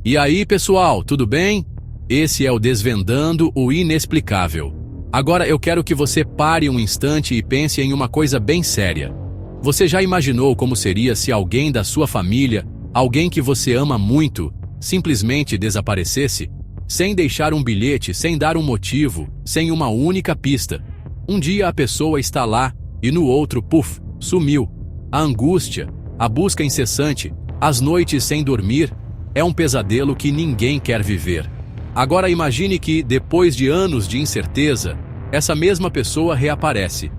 E aí, pessoal, tudo bem? Esse é o Desvendando o Inexplicável. Agora eu quero que você pare um instante e pense em uma coisa bem séria. Você já imaginou como seria se alguém da sua família, alguém que você ama muito, simplesmente desaparecesse? Sem deixar um bilhete, sem dar um motivo, sem uma única pista. Um dia a pessoa está lá e no outro, puf, sumiu. A angústia, a busca incessante, as noites sem dormir, é um pesadelo que ninguém quer viver. Agora imagine que, depois de anos de incerteza, essa mesma pessoa reaparece.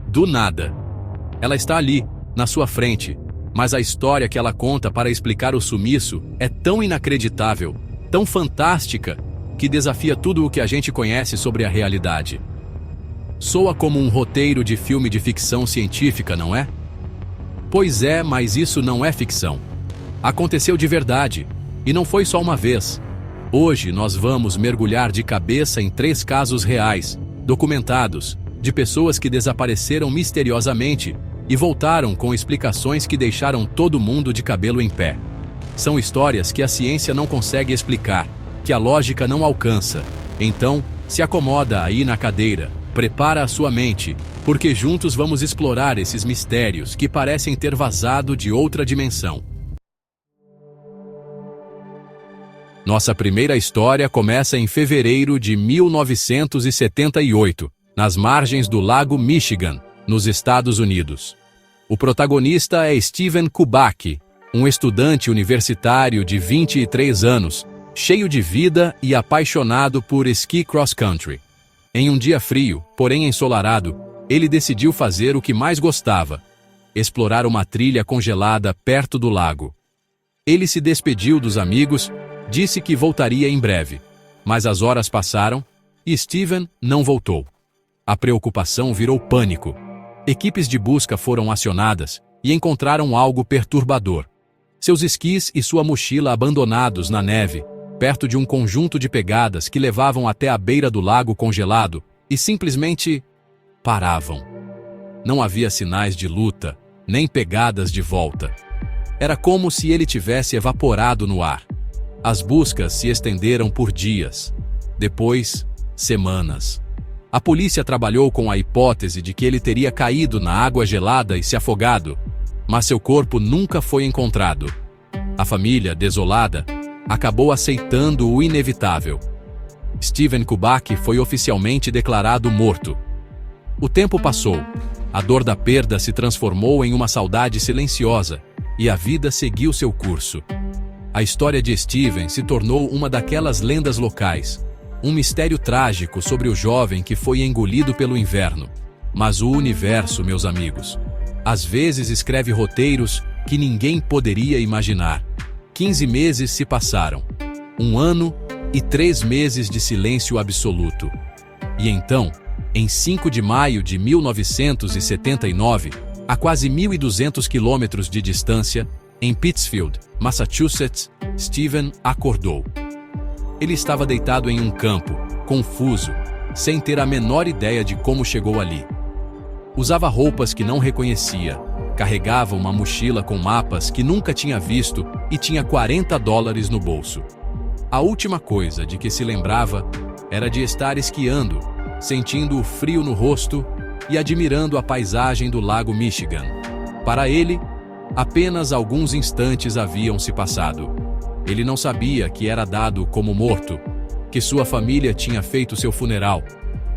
Do nada. Ela está ali, na sua frente, mas a história que ela conta para explicar o sumiço é tão inacreditável, tão fantástica, que desafia tudo o que a gente conhece sobre a realidade. Soa como um roteiro de filme de ficção científica, não é? Pois é, mas isso não é ficção. Aconteceu de verdade, e não foi só uma vez. Hoje nós vamos mergulhar de cabeça em 3 casos reais, documentados, de pessoas que desapareceram misteriosamente e voltaram com explicações que deixaram todo mundo de cabelo em pé. São histórias que a ciência não consegue explicar, que a lógica não alcança. Então, se acomoda aí na cadeira, prepara a sua mente, porque juntos vamos explorar esses mistérios que parecem ter vazado de outra dimensão. Nossa primeira história começa em fevereiro de 1978, nas margens do Lago Michigan, nos Estados Unidos. O protagonista é Steven Kubacki, um estudante universitário de 23 anos, cheio de vida e apaixonado por esqui cross-country. Em um dia frio, porém ensolarado, ele decidiu fazer o que mais gostava: explorar uma trilha congelada perto do lago. Ele se despediu dos amigos, disse que voltaria em breve, mas as horas passaram e Steven não voltou. A preocupação virou pânico. Equipes de busca foram acionadas e encontraram algo perturbador. Seus esquis e sua mochila abandonados na neve, perto de um conjunto de pegadas que levavam até a beira do lago congelado e simplesmente paravam. Não havia sinais de luta, nem pegadas de volta. Era como se ele tivesse evaporado no ar. As buscas se estenderam por dias, depois, semanas. A polícia trabalhou com a hipótese de que ele teria caído na água gelada e se afogado, mas seu corpo nunca foi encontrado. A família, desolada, acabou aceitando o inevitável. Steven Kubacki foi oficialmente declarado morto. O tempo passou, a dor da perda se transformou em uma saudade silenciosa e a vida seguiu seu curso. A história de Steven se tornou uma daquelas lendas locais, um mistério trágico sobre o jovem que foi engolido pelo inverno. Mas o universo, meus amigos, às vezes escreve roteiros que ninguém poderia imaginar. 15 meses se passaram, 1 ano e 3 meses de silêncio absoluto. E então, em 5 de maio de 1979, a quase 1.200 quilômetros de distância, em Pittsfield, Massachusetts, Steven acordou. Ele estava deitado em um campo, confuso, sem ter a menor ideia de como chegou ali. Usava roupas que não reconhecia, carregava uma mochila com mapas que nunca tinha visto e tinha $40 no bolso. A última coisa de que se lembrava era de estar esquiando, sentindo o frio no rosto e admirando a paisagem do Lago Michigan. Para ele, apenas alguns instantes haviam se passado. Ele não sabia que era dado como morto, que sua família tinha feito seu funeral,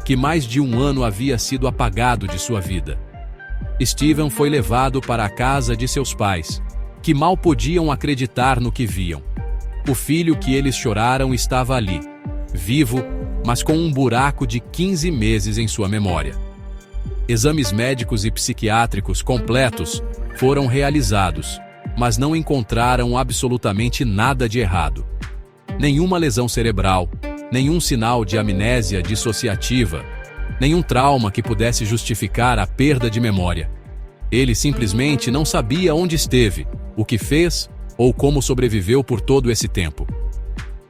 que mais de 1 ano havia sido apagado de sua vida. Steven foi levado para a casa de seus pais, que mal podiam acreditar no que viam. O filho que eles choraram estava ali, vivo, mas com um buraco de 15 meses em sua memória. Exames médicos e psiquiátricos completos foram realizados, mas não encontraram absolutamente nada de errado. Nenhuma lesão cerebral, nenhum sinal de amnésia dissociativa, nenhum trauma que pudesse justificar a perda de memória. Ele simplesmente não sabia onde esteve, o que fez ou como sobreviveu por todo esse tempo.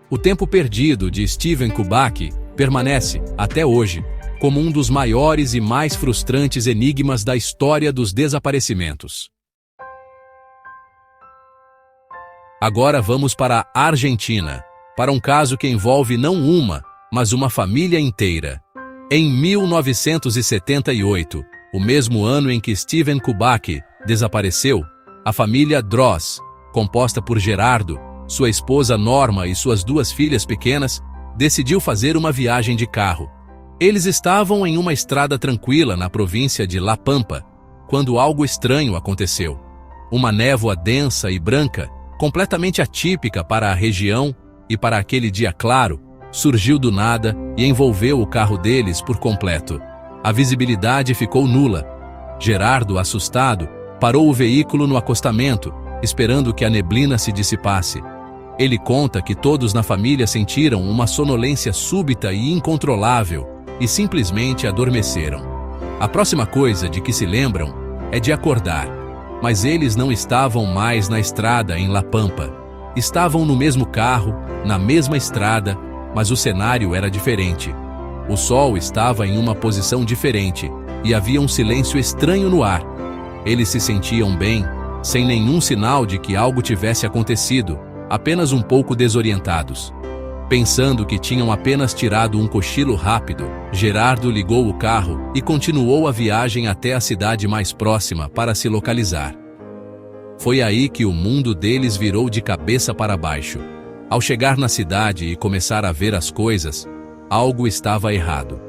O tempo perdido de Steven Kubacki permanece, até hoje, como um dos maiores e mais frustrantes enigmas da história dos desaparecimentos. Agora vamos para a Argentina, para um caso que envolve não uma, mas uma família inteira. Em 1978, o mesmo ano em que Steven Kubacki desapareceu, a família Droz, composta por Gerardo, sua esposa Norma e suas 2 filhas pequenas, decidiu fazer uma viagem de carro. Eles estavam em uma estrada tranquila na província de La Pampa, quando algo estranho aconteceu. Uma névoa densa e branca, completamente atípica para a região e para aquele dia claro, surgiu do nada e envolveu o carro deles por completo. A visibilidade ficou nula. Gerardo, assustado, parou o veículo no acostamento, esperando que a neblina se dissipasse. Ele conta que todos na família sentiram uma sonolência súbita e incontrolável e simplesmente adormeceram. A próxima coisa de que se lembram é de acordar, mas eles não estavam mais na estrada em La Pampa. Estavam no mesmo carro, na mesma estrada, mas o cenário era diferente. O sol estava em uma posição diferente e havia um silêncio estranho no ar. Eles se sentiam bem, sem nenhum sinal de que algo tivesse acontecido, apenas um pouco desorientados. Pensando que tinham apenas tirado um cochilo rápido, Gerardo ligou o carro e continuou a viagem até a cidade mais próxima para se localizar. Foi aí que o mundo deles virou de cabeça para baixo. Ao chegar na cidade e começar a ver as coisas, algo estava errado.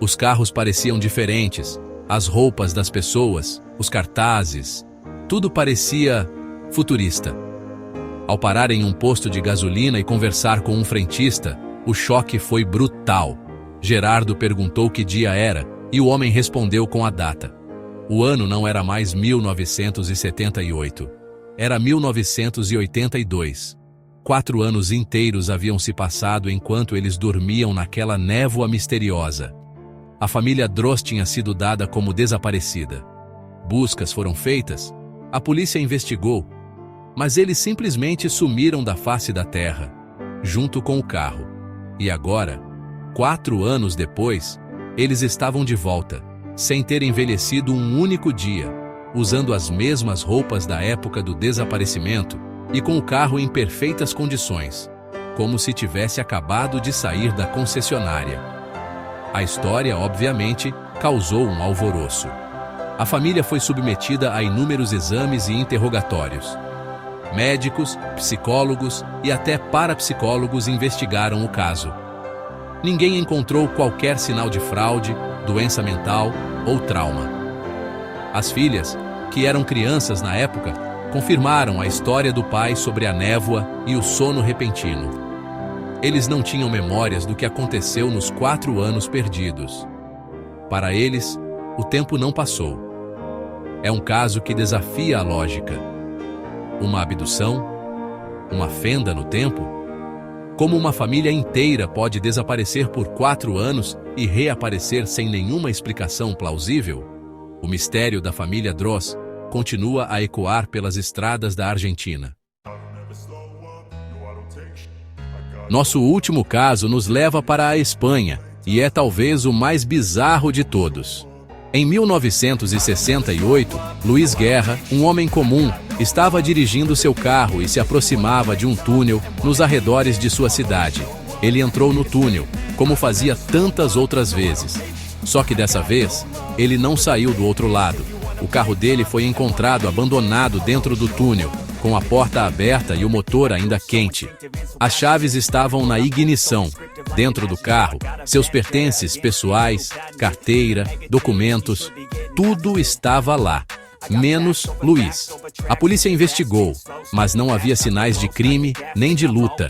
Os carros pareciam diferentes, as roupas das pessoas, os cartazes, tudo parecia futurista. Ao parar em um posto de gasolina e conversar com um frentista, o choque foi brutal. Gerardo perguntou que dia era e o homem respondeu com a data. O ano não era mais 1978, era 1982. 4 anos inteiros haviam se passado enquanto eles dormiam naquela névoa misteriosa. A família Droz tinha sido dada como desaparecida. Buscas foram feitas, a polícia investigou, mas eles simplesmente sumiram da face da terra, junto com o carro. E agora, 4 anos depois, eles estavam de volta, sem ter envelhecido um único dia, usando as mesmas roupas da época do desaparecimento e com o carro em perfeitas condições, como se tivesse acabado de sair da concessionária. A história, obviamente, causou um alvoroço. A família foi submetida a inúmeros exames e interrogatórios. Médicos, psicólogos e até parapsicólogos investigaram o caso. Ninguém encontrou qualquer sinal de fraude, doença mental ou trauma. As filhas, que eram crianças na época, confirmaram a história do pai sobre a névoa e o sono repentino. Eles não tinham memórias do que aconteceu nos 4 anos perdidos. Para eles, o tempo não passou. É um caso que desafia a lógica. Uma abdução? Uma fenda no tempo? Como uma família inteira pode desaparecer por 4 anos e reaparecer sem nenhuma explicação plausível? O mistério da família Droz continua a ecoar pelas estradas da Argentina. Nosso último caso nos leva para a Espanha, e é talvez o mais bizarro de todos. Em 1968, Luiz Guerra, um homem comum, estava dirigindo seu carro e se aproximava de um túnel nos arredores de sua cidade. Ele entrou no túnel, como fazia tantas outras vezes. Só que dessa vez, ele não saiu do outro lado. O carro dele foi encontrado abandonado dentro do túnel, com a porta aberta e o motor ainda quente. As chaves estavam na ignição. Dentro do carro, seus pertences pessoais, carteira, documentos, tudo estava lá, menos Luiz. A polícia investigou, mas não havia sinais de crime nem de luta.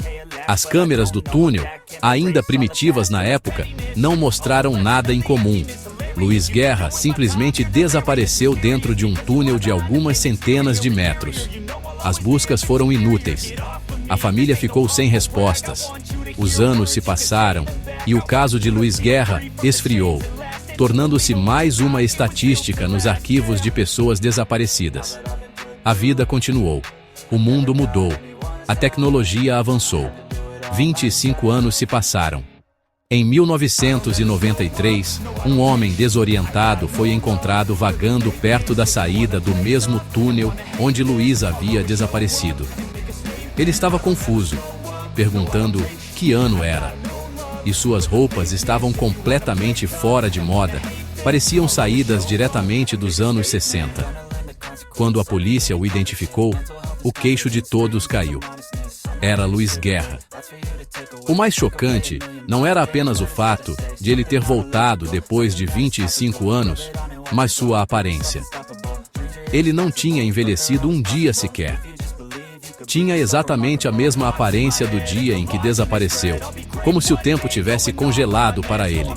As câmeras do túnel, ainda primitivas na época, não mostraram nada em comum. Luiz Guerra simplesmente desapareceu dentro de um túnel de algumas centenas de metros. As buscas foram inúteis. A família ficou sem respostas. Os anos se passaram e o caso de Luiz Guerra esfriou, tornando-se mais uma estatística nos arquivos de pessoas desaparecidas. A vida continuou. O mundo mudou. A tecnologia avançou. 25 anos se passaram. Em 1993, um homem desorientado foi encontrado vagando perto da saída do mesmo túnel onde Luiz havia desaparecido. Ele estava confuso, perguntando que ano era. E suas roupas estavam completamente fora de moda, pareciam saídas diretamente dos anos 60. Quando a polícia o identificou, o queixo de todos caiu. Era Luiz Guerra. O mais chocante não era apenas o fato de ele ter voltado depois de 25 anos, mas sua aparência. Ele não tinha envelhecido um dia sequer. Tinha exatamente a mesma aparência do dia em que desapareceu, como se o tempo tivesse congelado para ele.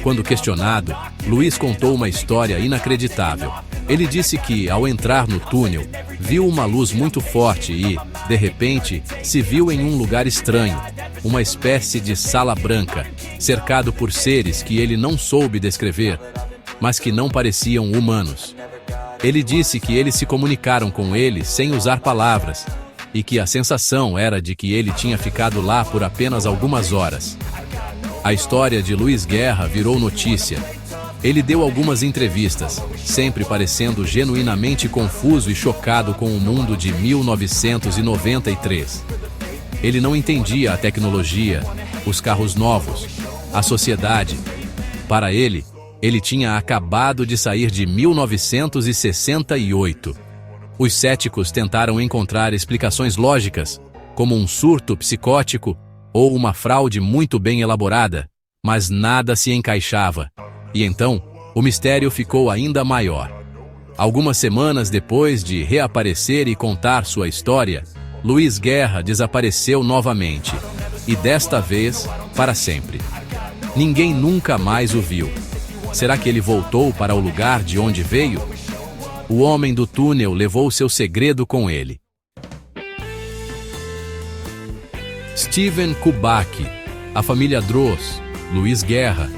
Quando questionado, Luiz contou uma história inacreditável. Ele disse que, ao entrar no túnel, viu uma luz muito forte e, de repente, se viu em um lugar estranho, uma espécie de sala branca, cercado por seres que ele não soube descrever, mas que não pareciam humanos. Ele disse que eles se comunicaram com ele sem usar palavras, e que a sensação era de que ele tinha ficado lá por apenas algumas horas. A história de Luiz Guerra virou notícia. Ele deu algumas entrevistas, sempre parecendo genuinamente confuso e chocado com o mundo de 1993. Ele não entendia a tecnologia, os carros novos, a sociedade. Para ele, ele tinha acabado de sair de 1968. Os céticos tentaram encontrar explicações lógicas, como um surto psicótico ou uma fraude muito bem elaborada, mas nada se encaixava. E então, o mistério ficou ainda maior. Algumas semanas depois de reaparecer e contar sua história, Luiz Guerra desapareceu novamente, e desta vez, para sempre. Ninguém nunca mais o viu. Será que ele voltou para o lugar de onde veio? O homem do túnel levou seu segredo com ele. Steven Kubacki, a família Droz, Luiz Guerra.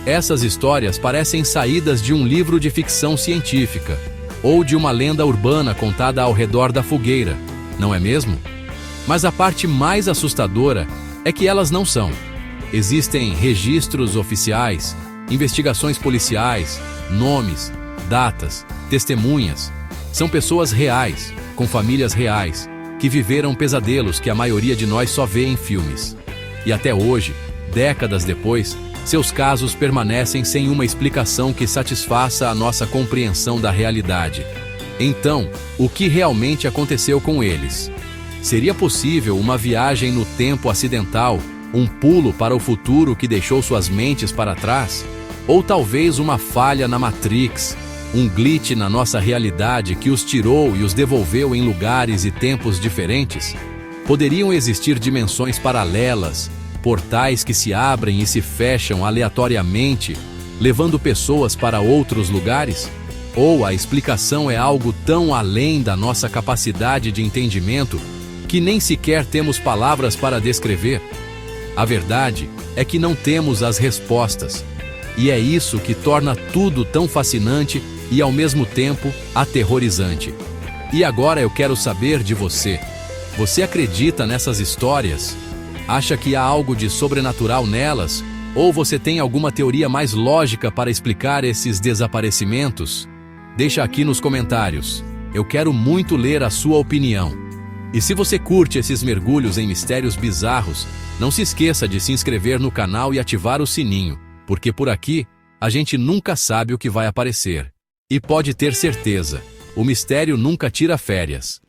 Essas histórias parecem saídas de um livro de ficção científica ou de uma lenda urbana contada ao redor da fogueira, não é mesmo? Mas a parte mais assustadora é que elas não são. Existem registros oficiais, investigações policiais, nomes, datas, testemunhas. São pessoas reais, com famílias reais, que viveram pesadelos que a maioria de nós só vê em filmes. E até hoje, décadas depois, seus casos permanecem sem uma explicação que satisfaça a nossa compreensão da realidade. Então, o que realmente aconteceu com eles? Seria possível uma viagem no tempo acidental, um pulo para o futuro que deixou suas mentes para trás? Ou talvez uma falha na Matrix, um glitch na nossa realidade que os tirou e os devolveu em lugares e tempos diferentes? Poderiam existir dimensões paralelas, portais que se abrem e se fecham aleatoriamente, levando pessoas para outros lugares? Ou a explicação é algo tão além da nossa capacidade de entendimento que nem sequer temos palavras para descrever? A verdade é que não temos as respostas. E é isso que torna tudo tão fascinante e, ao mesmo tempo, aterrorizante. E agora eu quero saber de você. Você acredita nessas histórias? Acha que há algo de sobrenatural nelas? Ou você tem alguma teoria mais lógica para explicar esses desaparecimentos? Deixa aqui nos comentários. Eu quero muito ler a sua opinião. E se você curte esses mergulhos em mistérios bizarros, não se esqueça de se inscrever no canal e ativar o sininho, porque por aqui a gente nunca sabe o que vai aparecer. E pode ter certeza, o mistério nunca tira férias.